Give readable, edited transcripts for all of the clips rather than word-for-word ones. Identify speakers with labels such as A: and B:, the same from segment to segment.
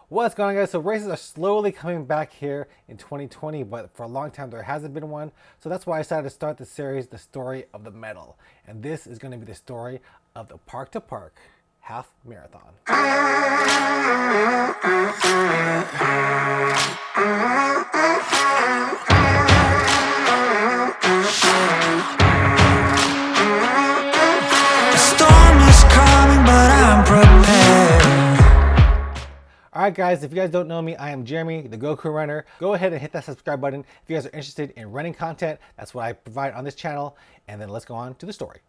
A: What's going on, guys? So races are slowly coming back here in 2020, but for a long time there hasn't been one. So that's why I decided to start the series, The Story of the Medal. And this is going to be the story of the Park to Park Half Marathon.
B: The storm is coming, but I'm prepared.
A: Alright guys, if you guys don't know me, I am Jeremy, the Goku Runner. Go ahead and hit that subscribe button if you guys are interested in running content. That's what I provide on this channel. And then let's go on to the story.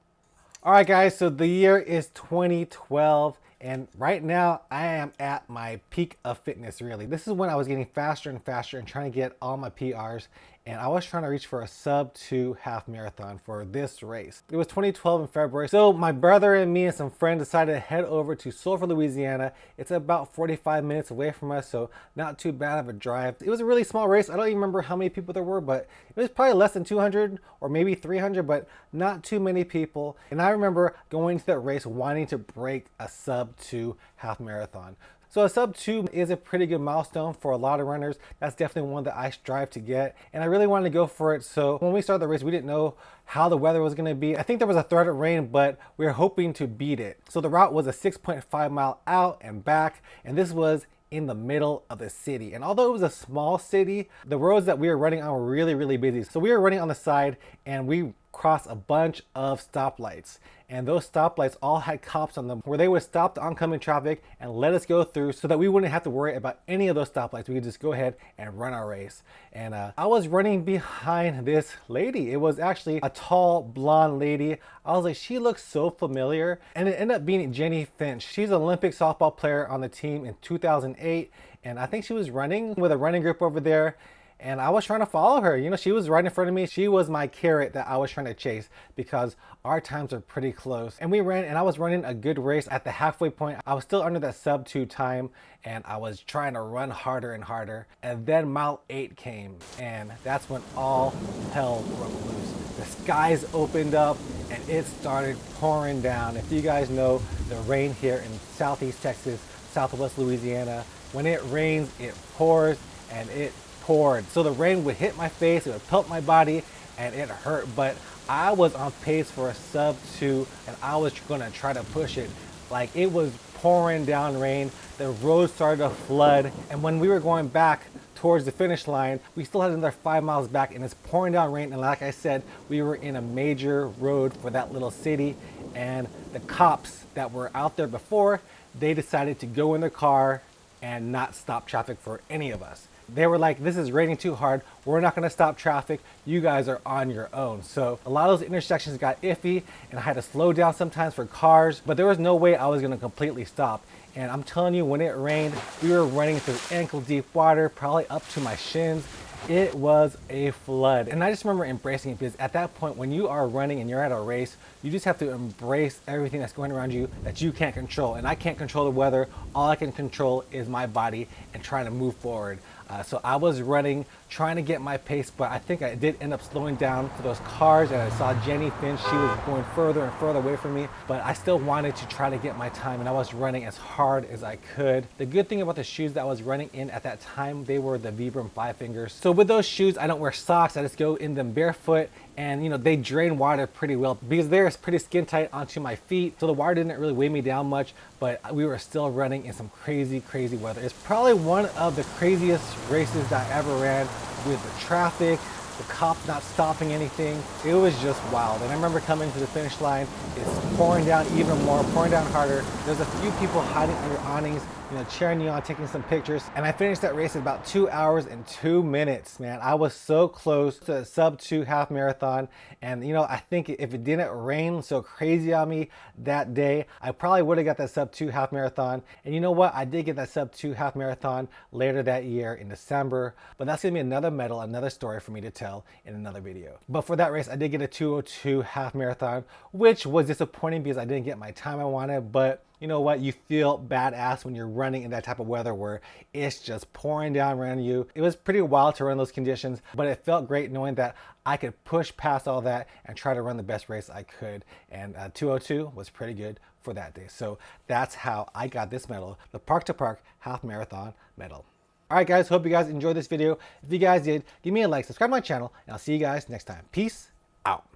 A: Alright guys, so the year is 2012 and right now I am at my peak of fitness really. This is when I was getting faster and faster and trying to get all my PRs, and I was trying to reach for a sub 2 half marathon for this race. It was 2012 in February, so my brother and me and some friends decided to head over to Sulphur, Louisiana. It's about 45 minutes away from us, so not too bad of a drive. It was a really small race. I don't even remember how many people there were, but it was probably less than 200 or maybe 300, but not too many people. And I remember going to that race wanting to break a sub 2 half marathon. So a sub 2 is a pretty good milestone for a lot of runners. That's definitely one that I strive to get, and I really wanted to go for it. So when we started the race, we didn't know how the weather was going to be. I think there was a threat of rain, but we were hoping to beat it. So the route was a 6.5 mile out and back, and this was in the middle of the city. And although it was a small city, the roads that we were running on were really busy. So we were running on the side and we crossed a bunch of stoplights, and those stoplights all had cops on them where they would stop the oncoming traffic and let us go through so that we wouldn't have to worry about any of those stoplights. We could just go ahead and run our race. And I was running behind this lady. It was actually a tall blonde lady. I was like, she looks so familiar, and it ended up being Jenny Finch. She's an Olympic softball player on the team in 2008, and I think she was running with a running group over there. And I was trying to follow her. You know, she was right in front of me. She was my carrot that I was trying to chase because our times are pretty close. And we ran, and I was running a good race. At the halfway point, I was still under that sub 2 time, and I was trying to run harder and harder. And then mile 8 came, and that's when all hell broke loose. The skies opened up and it started pouring down. If you guys know the rain here in Southeast Texas, Southwest Louisiana, when it rains, it pours, and it poured. So the rain would hit my face, it would pelt my body, and it hurt. But I was on pace for a sub 2, and I was gonna try to push it. Like, it was pouring down rain, the road started to flood, and when we were going back towards the finish line, we still had another 5 miles back, and it's pouring down rain. And like I said, we were in a major road for that little city, and the cops that were out there before, they decided to go in their car and not stop traffic for any of us. They were like, this is raining too hard, we're not gonna stop traffic, you guys are on your own. So a lot of those intersections got iffy, and I had to slow down sometimes for cars, but there was no way I was gonna completely stop. And I'm telling you, when it rained, we were running through ankle deep water, probably up to my shins. It was a flood. And I just remember embracing it, because at that point, when you are running and you're at a race, you just have to embrace everything that's going around you that you can't control. And I can't control the weather. All I can control is my body and trying to move forward. So I was running, trying to get my pace, but I think I did end up slowing down for those cars, and I saw Jenny Finch. She was going further and further away from me, but I still wanted to try to get my time, and I was running as hard as I could. The good thing about the shoes that I was running in at that time, they were the Vibram 5 Fingers. So with those shoes, I don't wear socks. I just go in them barefoot, and you know, they drain water pretty well because they're pretty skin tight onto my feet. So the water didn't really weigh me down much, but we were still running in some crazy weather. It's probably one of the craziest races that I ever ran, with the traffic, the cops not stopping anything. It was just wild. And I remember coming to the finish line, it's pouring down even more, pouring down harder. There's a few people hiding under awnings, you know, cheering you on, taking some pictures. And I finished that race in about 2 hours and 2 minutes, man. I was so close to a sub 2 half marathon. And you know, I think if it didn't rain so crazy on me that day, I probably would have got that sub 2 half marathon. And you know what? I did get that sub 2 half marathon later that year in December, but that's gonna be another medal, another story for me to tell. tell in another video. But for that race, I did get a 2:02 half marathon, which was disappointing because I didn't get my time I wanted. But you know what? You feel badass when you're running in that type of weather where it's just pouring down around you. It was pretty wild to run those conditions, but it felt great knowing that I could push past all that and try to run the best race I could. And 2:02 was pretty good for that day. So that's how I got this medal, the Park to Park Half Marathon medal. All right, guys, hope you guys enjoyed this video. If you guys did, give me a like, subscribe to my channel, and I'll see you guys next time. Peace out.